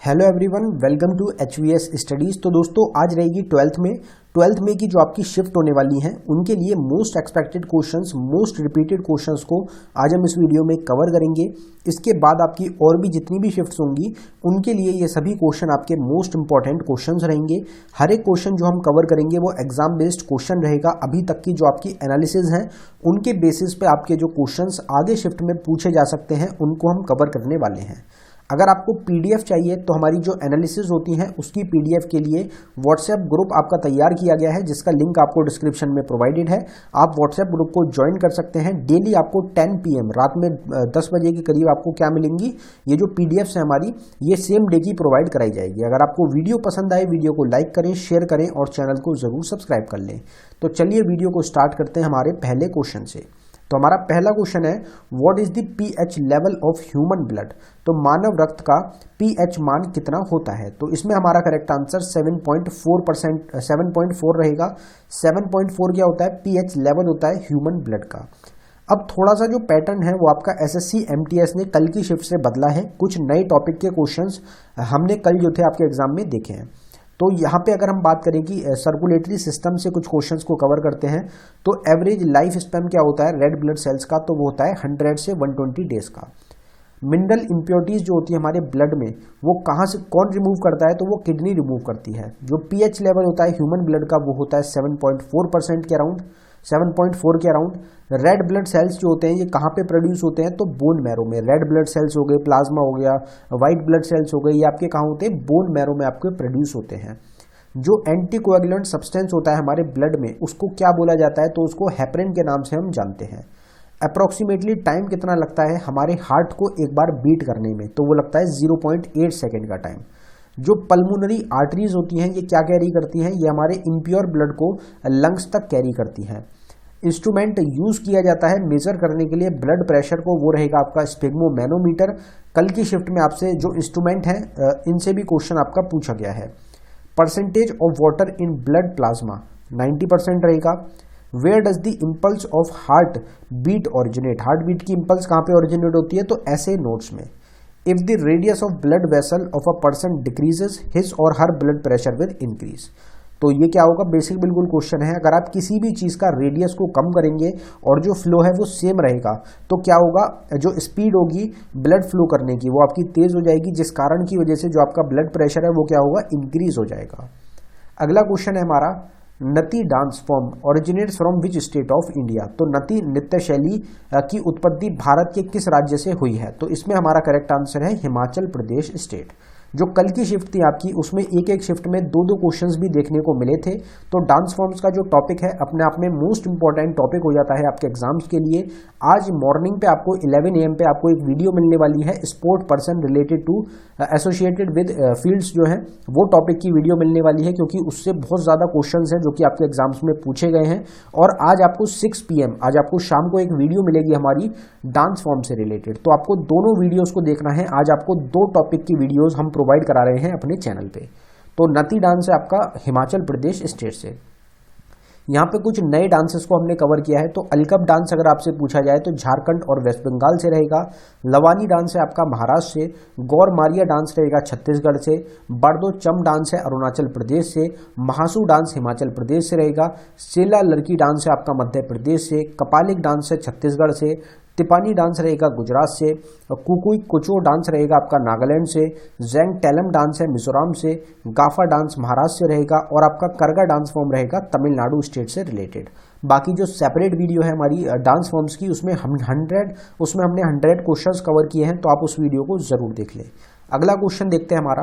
Hello everyone, welcome to HVS studies. तो दोस्तों आज रहेगी 12th में की जो आपकी शिफ्ट होने वाली हैं उनके लिए most expected questions, most repeated questions को आज हम इस वीडियो में कवर करेंगे। इसके बाद आपकी और भी जितनी भी शिफ्ट्स होंगी उनके लिए ये सभी क्वेश्चन आपके मोस्ट इंपॉर्टेंट क्वेश्चंस रहेंगे। हर एक क्वेश्चन जो हम कवर करेंगे वो एग्जाम बेस्ड क्वेश्चन रहेगा। अभी तक की जो आपकी एनालिसिस हैं उनके बेसिस पे आपके जो क्वेश्चंस आगे शिफ्ट में पूछे जा सकते हैं उनको हम कवर करने वाले हैं। अगर आपको पीडीएफ चाहिए तो हमारी जो एनालिसिस होती हैं उसकी पीडीएफ के लिए व्हाट्सएप ग्रुप आपका तैयार किया गया है, जिसका लिंक आपको डिस्क्रिप्शन में प्रोवाइडेड है। आप व्हाट्सएप ग्रुप को ज्वाइन कर सकते हैं। डेली आपको 10 PM रात में 10 बजे के करीब आपको क्या मिलेंगी, ये जो पीडीएफ्स है हमारी, ये सेम डे की प्रोवाइड कराई जाएगी। अगर आपको वीडियो पसंद आए, वीडियो को लाइक करें, शेयर करें और चैनल को जरूर सब्सक्राइब कर लें। तो चलिए वीडियो को स्टार्ट करते हैं हमारे पहले क्वेश्चन से। तो हमारा पहला क्वेश्चन है, what is the pH level of human blood. तो मानव रक्त का पीएच मान कितना होता है। तो इसमें हमारा करेक्ट आंसर 7.4 रहेगा। 7.4 क्या होता है, पीएच लेवल होता है ह्यूमन ब्लड का। अब थोड़ा सा जो पैटर्न है वो आपका SSC MTS ने कल की शिफ्ट से बदला है। कुछ नए टॉपिक के क्वेश्चंस हमने कल जो थे आपके एग्जाम में देखे हैं। तो यहाँ पे अगर हम बात करें कि सर्कुलेटरी सिस्टम से कुछ क्वेश्चंस को कवर करते हैं, तो एवरेज लाइफ स्पैन क्या होता है रेड ब्लड सेल्स का, तो वो होता है 100 से 120 डेज का। मिनरल इम्प्योरिटीज जो होती है हमारे ब्लड में वो कहाँ से कौन रिमूव करता है, तो वो किडनी रिमूव करती है। जो पीएच लेवल होता है ह्यूमन ब्लड का वो होता है 7.4% के अराउंड, 7.4 के अराउंड। रेड ब्लड सेल्स जो होते हैं ये कहाँ पे प्रोड्यूस होते हैं, तो बोन मैरो में। रेड ब्लड सेल्स हो गए, प्लाज्मा हो गया, व्हाइट ब्लड सेल्स हो गए, ये आपके कहाँ होते हैं, बोन मैरो में आपके प्रोड्यूस होते हैं। जो एंटीकोएगुलेंट सब्सटेंस होता है हमारे ब्लड में उसको क्या बोला जाता है, तो उसको हेपरिन के नाम से हम जानते हैं। अप्रोक्सीमेटली टाइम कितना लगता है हमारे हार्ट को एक बार बीट करने में, तो वो लगता है 0.8 सेकेंड का टाइम। जो पल्मोनरी आर्टरीज होती हैं ये क्या कैरी करती हैं, ये हमारे इम्प्योर ब्लड को लंग्स तक कैरी करती हैं। इंस्ट्रूमेंट यूज किया जाता है मेजर करने के लिए ब्लड प्रेशर को, वो रहेगा आपका स्पिग्मोमैनोमीटर। कल की शिफ्ट में आपसे जो इंस्ट्रूमेंट हैं इनसे भी क्वेश्चन आपका पूछा गया है। Percentage of water in blood plasma 90% रहेगा। Where does the impulse of heartbeat originate, heartbeat की इम्पल्स कहाँ पे ओरिजिनेट होती है, तो ऐसे नोट्स में। If the radius of blood vessel of a person decreases his or her blood pressure will increase. तो ये क्या होगा, बेसिक बिल्कुल क्वेश्चन है। अगर आप किसी भी चीज का रेडियस को कम करेंगे और जो फ्लो है वो सेम रहेगा तो क्या होगा, जो स्पीड होगी ब्लड फ्लो करने की वो आपकी तेज हो जाएगी, जिस कारण की वजह से जो आपका ब्लड प्रेशर है वो क्या होगा, इंक्रीज हो जाएगा। अगला क्वेश्चन है हमारा, नती dance form originates from which state of India. तो नती नृत्य शैली की उत्पत्ति भारत के किस राज्य से हुई है, तो इसमें हमारा करेक्ट आंसर है हिमाचल प्रदेश स्टेट। जो कल की शिफ्ट थी आपकी उसमें एक एक शिफ्ट में दो क्वेश्चंस भी देखने को मिले थे। तो डांस फॉर्म्स का जो टॉपिक है अपने आप में मोस्ट इंपॉर्टेंट टॉपिक हो जाता है आपके एग्जाम्स के लिए। आज मॉर्निंग पे आपको 11 AM पे आपको एक वीडियो मिलने वाली है, sport person related to associated with fields जो है वो टॉपिक की वीडियो मिलने वाली है, क्योंकि उससे बहुत ज्यादा क्वेश्चंस हैं जो कि आपके एग्जाम्स में पूछे गए हैं। और आज आपको 6 PM आज आपको शाम को एक वीडियो मिलेगी हमारी डांस फॉर्म से रिलेटेड। तो आपको दोनों वीडियोस को देखना है। आज आपको 2 टॉपिक की वीडियोस हम प्रोवाइड करा रहे हैं अपने चैनल पे। तो नती डांस है आपका हिमाचल प्रदेश स्टेट से। यहाँ पे कुछ नए डांसेस को हमने कवर किया है। तो अलकप डांस अगर आपसे पूछा जाए तो झारखंड और वेस्ट बंगाल से रहेगा। लवानी डांस है आपका महाराष्ट्र से। गौर मारिया डांस रहेगा छत्तीसगढ़ से। बर्दो चम डांस है अरुणाचल प्रदेश से। महासू डांस हिमाचल प्रदेश से रहेगा। सेला लड़की डांस है आपका मध्य प्रदेश से। कपालिक डांस है छत्तीसगढ़ से। तिपानी डांस रहेगा गुजरात से। कुकुई कुचो डांस रहेगा आपका नागालैंड से। जैंग टेलम डांस है मिजोरम से। गाफा डांस महाराष्ट्र से रहेगा। और आपका करगा डांस फॉर्म रहेगा तमिलनाडु स्टेट से रिलेटेड। बाकी जो सेपरेट वीडियो है हमारी डांस फॉर्म्स की उसमें हमने 100 क्वेश्चंस कवर किए हैं, तो आप उस वीडियो को जरूर देख लें। अगला क्वेश्चन देखते हैं हमारा।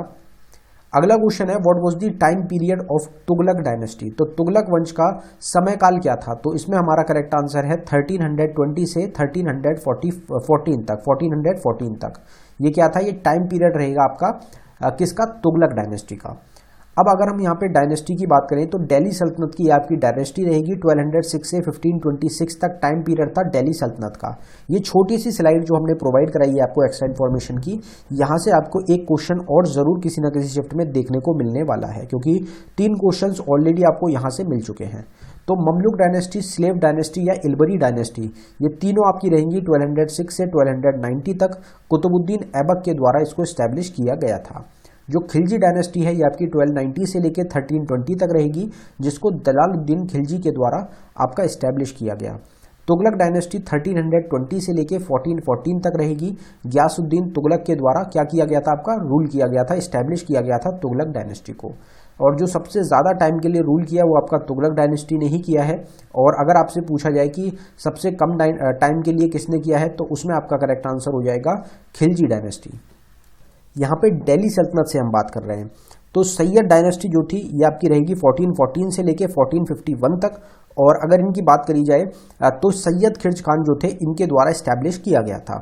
अगला क्वेश्चन है, what was the time period of Tughlaq dynasty. तो तुगलक वंश का समय काल क्या था, तो इसमें हमारा करेक्ट आंसर है 1320 से 1414 तक। ये क्या था, ये टाइम पीरियड रहेगा आपका किसका, तुगलक डायनेस्टी का। अब अगर हम यहाँ पे डायनेस्टी की बात करें तो दिल्ली सल्तनत की आपकी डायनेस्टी रहेगी 1206 से 1526 तक टाइम पीरियड था दिल्ली सल्तनत का। ये छोटी सी स्लाइड जो हमने प्रोवाइड कराई है आपको एक्स्ट्रा इन्फॉर्मेशन की, यहाँ से आपको एक क्वेश्चन और जरूर किसी न किसी शिफ्ट में देखने को मिलने वाला है, क्योंकि 3 क्वेश्चंस ऑलरेडी आपको यहाँ से मिल चुके हैं। तो ममलुक डायनेस्टी, स्लेव डायनेस्टी या इल्बरी डायनेस्टी, ये तीनों आपकी रहेंगी 1206 से 1290 तक। कुतुबुद्दीन ऐबक के द्वारा इसको एस्टैब्लिश किया गया था। जो खिलजी डायनेस्टी है ये आपकी 1290 से लेकर 1320 तक रहेगी, जिसको जलालुद्दीन खिलजी के द्वारा आपका इस्टेब्लिश किया गया। तुगलक डायनेस्टी 1320 से लेके 1414 तक रहेगी। गियासुद्दीन तुगलक के द्वारा क्या किया गया था, आपका रूल किया गया था, इस्टेब्लिश किया गया था तुगलक डायनेस्टी को। और जो सबसे ज़्यादा टाइम के लिए रूल किया वो आपका तुगलक डायनेस्टी ने ही किया है। और अगर आपसे पूछा जाए कि सबसे कम टाइम के लिए किसने किया है, तो उसमें आपका करेक्ट आंसर हो जाएगा खिलजी डायनेस्टी। यहाँ पे दिल्ली सल्तनत से हम बात कर रहे हैं, तो सैयद डायनेस्टी जो थी ये आपकी रहेगी 1414 से लेके 1451 तक। और अगर इनकी बात करी जाए तो सैयद खिर्ज खान जो थे इनके द्वारा इस्टेब्लिश किया गया था।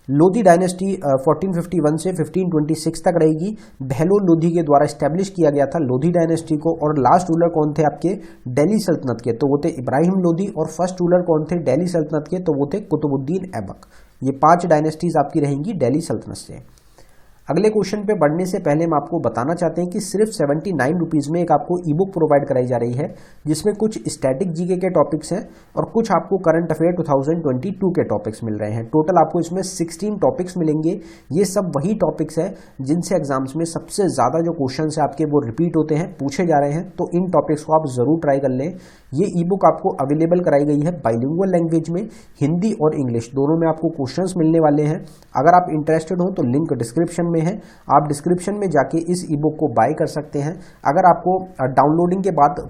लोधी डायनेस्टी 1451 से 1526 तक रहेगी। बहलोल लोधी के द्वारा इस्टेब्लिश किया गया था लोधी डायनेस्टी को। और लास्ट रूलर कौन थे आपके दिल्ली सल्तनत के, तो वो थे इब्राहिम लोधी। और फर्स्ट रूलर कौन थे दिल्ली सल्तनत के, तो वो थे कुतुबुद्दीन ऐबक। ये 5 डायनेस्टीज आपकी रहेंगी दिल्ली सल्तनत से। अगले क्वेश्चन पे बढ़ने से पहले हम आपको बताना चाहते हैं कि सिर्फ 79 रुपीज़ में एक आपको ई बुक प्रोवाइड कराई जा रही है, जिसमें कुछ स्टैटिक जीके के टॉपिक्स हैं और कुछ आपको करंट अफेयर 2022 के टॉपिक्स मिल रहे हैं। टोटल आपको इसमें 16 टॉपिक्स मिलेंगे। ये सब वही टॉपिक्स हैं जिनसे एग्जाम्स में सबसे ज़्यादा जो क्वेश्चन है आपके वो रिपीट होते हैं, पूछे जा रहे हैं। तो इन टॉपिक्स को आप ज़रूर ट्राई कर लें। ये ई बुक आपको अवेलेबल कराई गई है बाइलिंगुअल लैंग्वेज में, हिंदी और इंग्लिश दोनों में आपको क्वेश्चंस मिलने वाले हैं। अगर आप इंटरेस्टेड हो तो लिंक डिस्क्रिप्शन में है, आप डिस्क्रिप्शन में जाके इस ई बुक को बाय कर सकते हैं। अगर आपको डाउनलोडिंग के बाद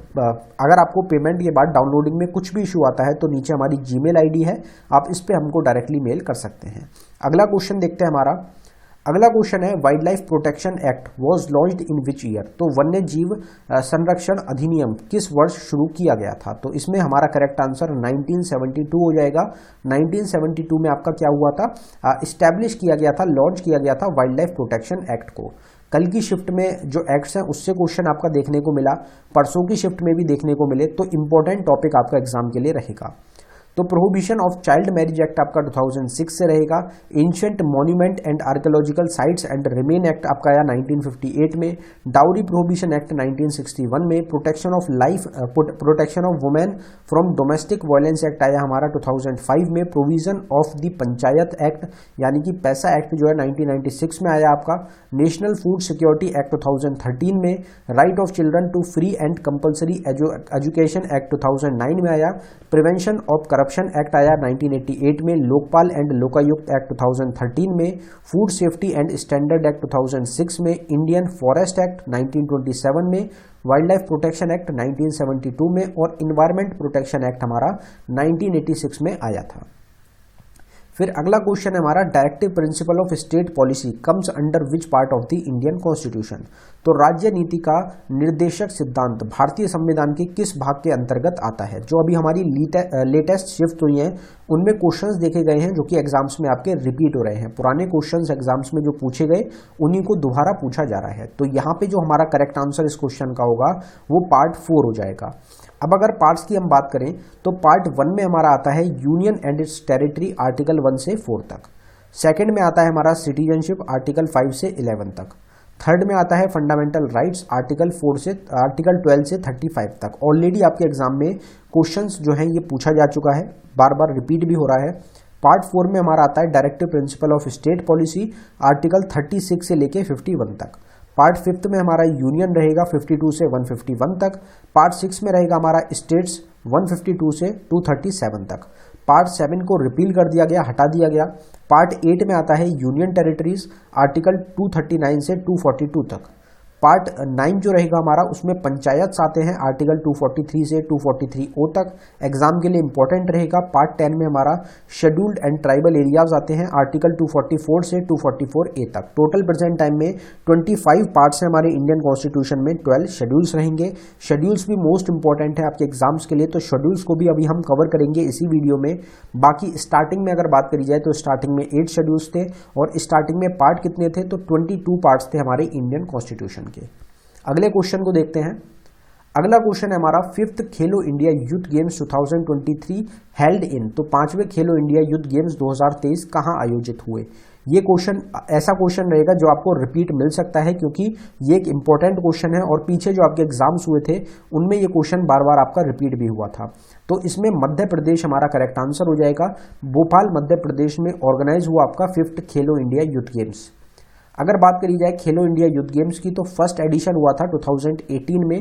अगर आपको पेमेंट के बाद डाउनलोडिंग में कुछ भी इशू आता है तो नीचे हमारी जीमेल आईडी है, आप इस पे हमको डायरेक्टली मेल कर सकते हैं। अगला क्वेश्चन देखते हैं हमारा। अगला क्वेश्चन है wild life protection act was launched in which year. तो वन्य जीव संरक्षण अधिनियम किस वर्ष शुरू किया गया था, तो इसमें हमारा करेक्ट आंसर 1972 हो जाएगा। 1972 में आपका क्या हुआ था, इस्टेब्लिश किया गया था, लॉन्च किया गया था वाइल्ड लाइफ प्रोटेक्शन एक्ट को। कल की शिफ्ट में जो एक्ट्स हैं उससे क्वेश्चन आपका देखने को मिला, परसों की शिफ्ट में भी देखने को मिले, तो इंपॉर्टेंट टॉपिक आपका एग्जाम के लिए रहेगा। तो prohibition of child marriage act आपका 2006 से रहेगा। Ancient monument and archaeological sites and remain act आपका आया 1958 में। डाउरी प्रोहिबिशन एक्ट 1961 में। Protection of life protection of women from domestic violence act आया हमारा 2005 में। Provision of the panchayat act यानी कि पैसा एक्ट जो है 1996 में आया आपका। नेशनल फूड सिक्योरिटी एक्ट 2013 में। Right of children to free and compulsory education act 2009 में आया। प्रिवेंशन ऑफ करप्शन एक्ट आया 1988 में। लोकपाल एंड लोकायुक्त एक्ट 2013 में। Food safety and standard act 2006 में। इंडियन फॉरेस्ट एक्ट 1927 में। वाइल्ड लाइफ प्रोटेक्शन एक्ट 1972 में। और इन्वायरमेंट प्रोटेक्शन एक्ट हमारा 1986 में आया था। फिर अगला क्वेश्चन है हमारा directive principle of state policy comes under which part of the Indian constitution. तो राज्य नीति का निर्देशक सिद्धांत भारतीय संविधान के किस भाग के अंतर्गत आता है। जो अभी हमारी लेटेस्ट शिफ्ट हुई हैं उनमें क्वेश्चंस देखे गए हैं जो कि एग्जाम्स में आपके रिपीट हो रहे हैं। पुराने क्वेश्चंस एग्जाम्स में जो पूछे गए उन्हीं को दोबारा पूछा जा रहा है। तो यहाँ पे जो हमारा करेक्ट आंसर इस क्वेश्चन का होगा वो पार्ट 4 हो जाएगा। अब अगर पार्ट्स की हम बात करें तो पार्ट 1 में हमारा आता है union and it's territory article 1 से 4 तक। सेकंड में आता है हमारा सिटीजनशिप आर्टिकल 5 से 11 तक। थर्ड में आता है फंडामेंटल राइट्स आर्टिकल 12 से 35 तक। ऑलरेडी आपके एग्जाम में क्वेश्चंस जो हैं ये पूछा जा चुका है, बार बार रिपीट भी हो रहा है। पार्ट 4 में हमारा आता है directive principle of state policy article 36 से लेके 51 तक। पार्ट 5 में हमारा यूनियन रहेगा 52 से 151 तक। पार्ट 6 में रहेगा हमारा स्टेट्स 152 से 237 तक। पार्ट 7 को रिपील कर दिया गया, हटा दिया गया। पार्ट 8 में आता है यूनियन टेरिटरीज आर्टिकल 239 से 242 तक। पार्ट 9 जो रहेगा हमारा उसमें पंचायत आते हैं आर्टिकल 243 से 243O तक। एग्जाम के लिए इंपॉर्टेंट रहेगा। पार्ट 10 में हमारा शेड्यूल्ड एंड ट्राइबल एरियाज आते हैं आर्टिकल 244 से 244A तक। टोटल प्रेजेंट टाइम में 25 पार्ट्स हैं हमारे इंडियन कॉन्स्टिट्यूशन में, 12 शेड्यूल्स रहेंगे। शेड्यूल्स भी मोस्ट इंपॉर्टेंट है आपके एग्जाम्स के लिए, तो शेड्यूल्स को भी अभी हम कवर करेंगे इसी वीडियो में। बाकी स्टार्टिंग में अगर बात करी जाए तो स्टार्टिंग में 8 शेड्यूल्स थे और स्टार्टिंग में पार्ट कितने थे, तो 22 पार्ट्स थे हमारे इंडियन कॉन्स्टिट्यूशन के। अगले क्वेश्चन को देखते हैं। अगला क्वेश्चन है हमारा 5th Khelo India youth games 2023 held in. तो 5वें खेलो इंडिया यूथ गेम्स 2023 कहां आयोजित हुए। ये क्वेश्चन ऐसा क्वेश्चन रहेगा जो आपको रिपीट मिल सकता है क्योंकि ये एक इंपॉर्टेंट क्वेश्चन है और पीछे जो आपके एग्जाम्स हुए थे उनमें ये क्वेश्चन बार बार आपका रिपीट भी हुआ था। तो इसमें मध्य प्रदेश हमारा करेक्ट आंसर हो जाएगा। भोपाल मध्य प्रदेश में ऑर्गेनाइज हुआ आपका 5th खेलो इंडिया यूथ गेम्स। अगर बात करी जाए खेलो इंडिया यूथ गेम्स की, तो फर्स्ट एडिशन हुआ था 2018 में,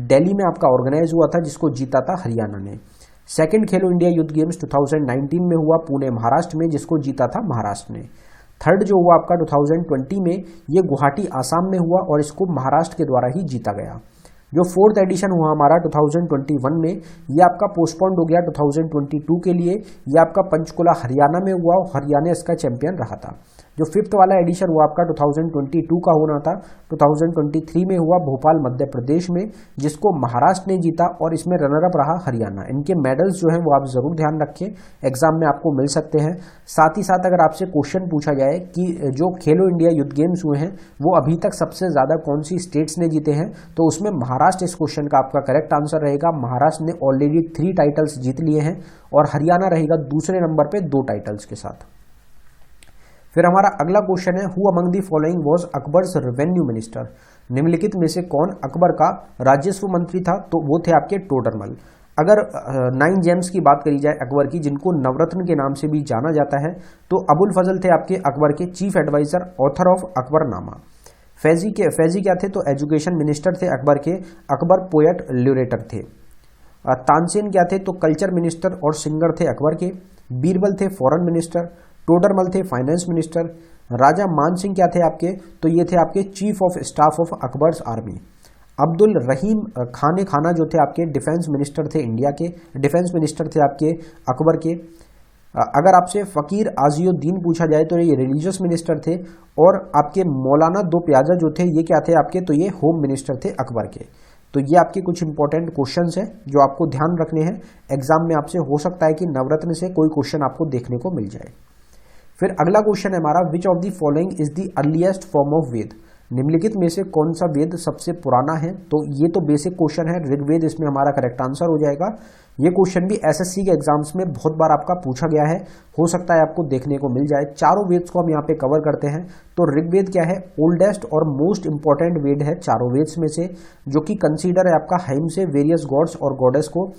दिल्ली में आपका ऑर्गेनाइज हुआ था, जिसको जीता था हरियाणा ने। सेकंड खेलो इंडिया यूथ गेम्स 2019 में हुआ पुणे महाराष्ट्र में, जिसको जीता था महाराष्ट्र ने। थर्ड जो हुआ आपका 2020 में, ये गुवाहाटी आसाम में हुआ और इसको महाराष्ट्र के द्वारा ही जीता गया। जो फोर्थ एडिशन हुआ हमारा 2021 में, ये आपका पोस्टपोन्ड हो गया 2022 के लिए। ये आपका पंचकुला हरियाणा में हुआ और हरियाणा इसका चैंपियन रहा था। जो फिफ्थ वाला एडिशन हुआ आपका 2022 का होना था, 2023 में हुआ भोपाल मध्य प्रदेश में, जिसको महाराष्ट्र ने जीता और इसमें रनर अप रहा हरियाणा। इनके मेडल्स जो हैं वो आप जरूर ध्यान रखें, एग्जाम में आपको मिल सकते हैं। साथ ही साथ अगर आपसे क्वेश्चन पूछा जाए कि जो खेलो इंडिया यूथ गेम्स हुए हैं वो अभी तक सबसे ज्यादा कौन सी स्टेट्स ने जीते हैं, तो उसमें महाराष्ट्र इस क्वेश्चन का आपका करेक्ट आंसर रहेगा। महाराष्ट्र ने ऑलरेडी 3 टाइटल्स जीत लिए हैं और हरियाणा रहेगा दूसरे नंबर पे 2 टाइटल्स के साथ। फिर हमारा अगला क्वेश्चन है, who among the following was Akbar's revenue minister. निम्नलिखित में से कौन अकबर का राजस्व मंत्री था, तो वो थे आपके टोडरमल। अगर 9 जेम्स की बात करी जाए अकबर की, जिनको नवरत्न के नाम से भी जाना जाता है, तो अबुल फजल थे आपके अकबर के chief adviser, author of Akbarnama. Faizi क्या थे, तो एजुकेशन मिनिस्टर थे अकबर के, अकबर पोएट ल्यूरेटर थे। तानसेन क्या थे, तो कल्चर मिनिस्टर और सिंगर थे अकबर के। बीरबल थे फॉरेन मिनिस्टर। टोडरमल थे फाइनेंस मिनिस्टर। राजा मान सिंह क्या थे आपके, तो ये थे आपके chief of staff of Akbar's army. Abdul Rahim Khana जो थे आपके डिफेंस मिनिस्टर थे इंडिया के, डिफेंस मिनिस्टर थे आपके अकबर के। अगर आपसे फकीर आजियुद्दीन पूछा जाए तो ये रिलीजियस मिनिस्टर थे। और आपके मौलाना दो प्याजा जो थे, ये क्या थे आपके, तो ये होम मिनिस्टर थे अकबर के। तो ये आपके कुछ इंपॉर्टेंट क्वेश्चंस हैं जो आपको ध्यान रखने हैं। एग्जाम में आपसे हो सकता है कि नवरत्न से कोई क्वेश्चन आपको देखने को मिल जाए। फिर अगला क्वेश्चन है हमारा, which of the following is the earliest form of Veda. निम्नलिखित में से कौन सा वेद सबसे पुराना है, तो ये तो बेसिक क्वेश्चन है, ऋग्वेद इसमें हमारा करेक्ट आंसर हो जाएगा। ये क्वेश्चन भी एसएससी के एग्जाम्स में बहुत बार आपका पूछा गया है, हो सकता है आपको देखने को मिल जाए। चारों वेद्स को हम यहाँ पे कवर करते हैं। तो ऋग्वेद क्या है, ओल्डेस्ट और मोस्ट इंपॉर्टेंट वेद है चारों वेद्स में से, जो कि कंसीडर है आपका हाइम से वेरियस गॉड्स और गॉडेस को।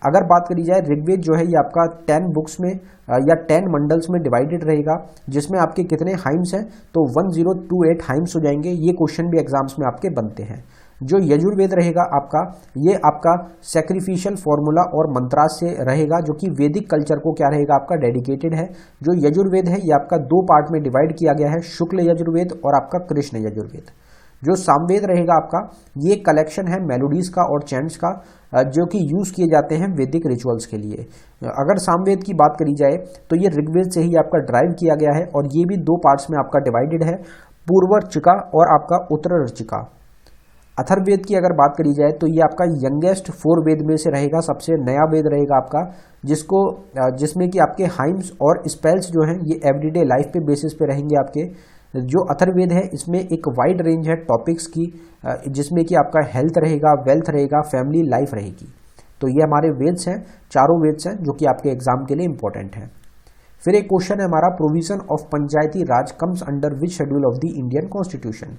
अगर बात करी जाए ऋग्वेद जो है ये आपका 10 बुक्स में या 10 मंडल्स में डिवाइडेड रहेगा, जिसमें आपके कितने हाइम्स हैं, तो 1028 हाइम्स हो जाएंगे। ये क्वेश्चन भी एग्जाम्स में आपके बनते हैं। जो यजुर्वेद रहेगा आपका, ये आपका सैक्रिफिशियल फॉर्मूला और मंत्रास से रहेगा, जो कि वैदिक कल्चर को क्या रहेगा आपका डेडिकेटेड है। जो यजुर्वेद है ये आपका 2 पार्ट में डिवाइड किया गया है, शुक्ल यजुर्वेद और आपका कृष्ण यजुर्वेद। जो सामवेद रहेगा आपका, ये कलेक्शन है मेलोडीज का और चैंट्स का, जो कि यूज किए जाते हैं वैदिक रिचुअल्स के लिए। अगर सामवेद की बात करी जाए तो ये ऋग्वेद से ही आपका ड्राइव किया गया है और ये भी 2 पार्ट्स में आपका डिवाइडेड है, पूर्वर्चिका और आपका उत्तरर्चिका। अथर्ववेद की अगर बात करी जाए तो ये आपका यंगेस्ट 4 वेद में से रहेगा, सबसे नया वेद रहेगा आपका, जिसमें कि आपके हाइम्स और स्पेल्स जो हैं ये एवरीडे लाइफ पे बेसिस पे रहेंगे आपके। जो अथर्ववेद है इसमें एक वाइड रेंज है टॉपिक्स की, जिसमें कि आपका हेल्थ रहेगा, वेल्थ रहेगा, फैमिली लाइफ रहेगी। तो ये हमारे वेद्स हैं, चारों वेद्स हैं जो कि आपके एग्जाम के लिए इंपॉर्टेंट है। फिर एक क्वेश्चन है हमारा, provision of Panchayati Raj comes under which schedule of the Indian constitution.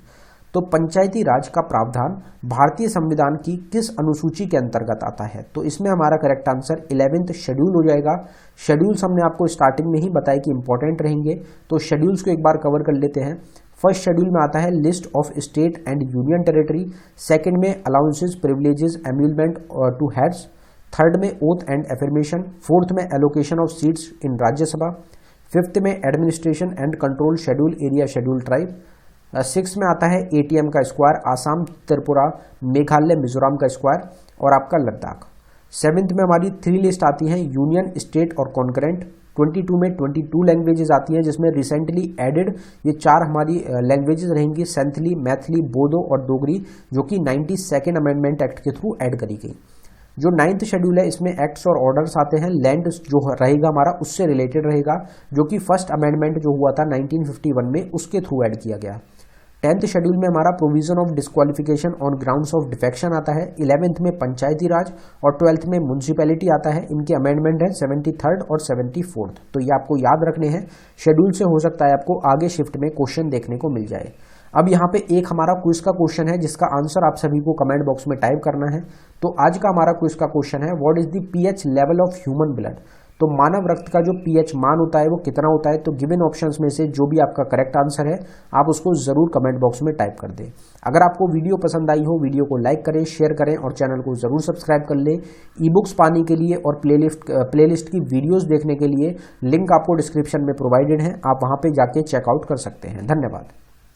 तो पंचायती राज का प्रावधान भारतीय संविधान की किस अनुसूची के अंतर्गत आता है, तो इसमें हमारा करेक्ट आंसर 11th शेड्यूल हो जाएगा। शेड्यूल्स हमने आपको स्टार्टिंग में ही बताया कि इंपॉर्टेंट रहेंगे, तो शेड्यूल्स को एक बार कवर कर लेते हैं। फर्स्ट शेड्यूल में आता है list of state and union territory. Second में allowances, privileges, emolument to heads. Third में ओथ एंड एफर्मेशन। फोर्थ में allocation of seats in Rajya Sabha. Fifth में administration and control schedule area schedule tribe. 6 में आता है एटीएम का स्क्वायर, आसाम, त्रिपुरा, मेघालय, मिजोरम का square और आपका लद्दाख। 7th में हमारी 3 लिस्ट आती हैं, यूनियन, स्टेट और कॉन्करेंट। 22 में 22 लैंग्वेजेस आती हैं, जिसमें रिसेंटली एडेड ये 4 हमारी लैंग्वेजेस रहेंगी, सेंथली, मैथिली, बोडो और डोगरी, जो कि 92nd अमेंडमेंट एक्ट के थ्रू ऐड करी गई। जो 9th शेड्यूल है इसमें एक्ट्स और ऑर्डर्स आते हैं, लैंड जो रहेगा हमारा उससे रिलेटेड रहेगा, जो कि फर्स्ट अमेंडमेंट जो हुआ था 1951 में उसके थ्रू ऐड किया गया। 10th शेड्यूल में हमारा provision of disqualification on grounds of defection आता है। 11th में पंचायती राज और 12th में म्यूनिसिपैलिटी आता है। इनके अमेंडमेंट है 73rd और 74th। तो ये आपको याद रखने हैं, शेड्यूल से हो सकता है आपको आगे शिफ्ट में क्वेश्चन देखने को मिल जाए। अब यहाँ पे एक हमारा क्विज का क्वेश्चन है, जिसका आंसर आप सभी को कमेंट बॉक्स में टाइप करना है। तो आज का हमारा क्विज का क्वेश्चन है, what is the pH level of human blood. तो मानव रक्त का जो pH मान होता है वो कितना होता है, तो गिवन ऑप्शंस में से जो भी आपका करेक्ट आंसर है आप उसको जरूर कमेंट बॉक्स में टाइप कर दें। अगर आपको वीडियो पसंद आई हो, वीडियो को लाइक करें, शेयर करें और चैनल को जरूर सब्सक्राइब कर लें। ई बुक्स पाने के लिए और प्लेलिस्ट की वीडियोस देखने के लिए लिंक आपको डिस्क्रिप्शन में प्रोवाइडेड है, आप वहां पे जाके चेकआउट कर सकते हैं। धन्यवाद।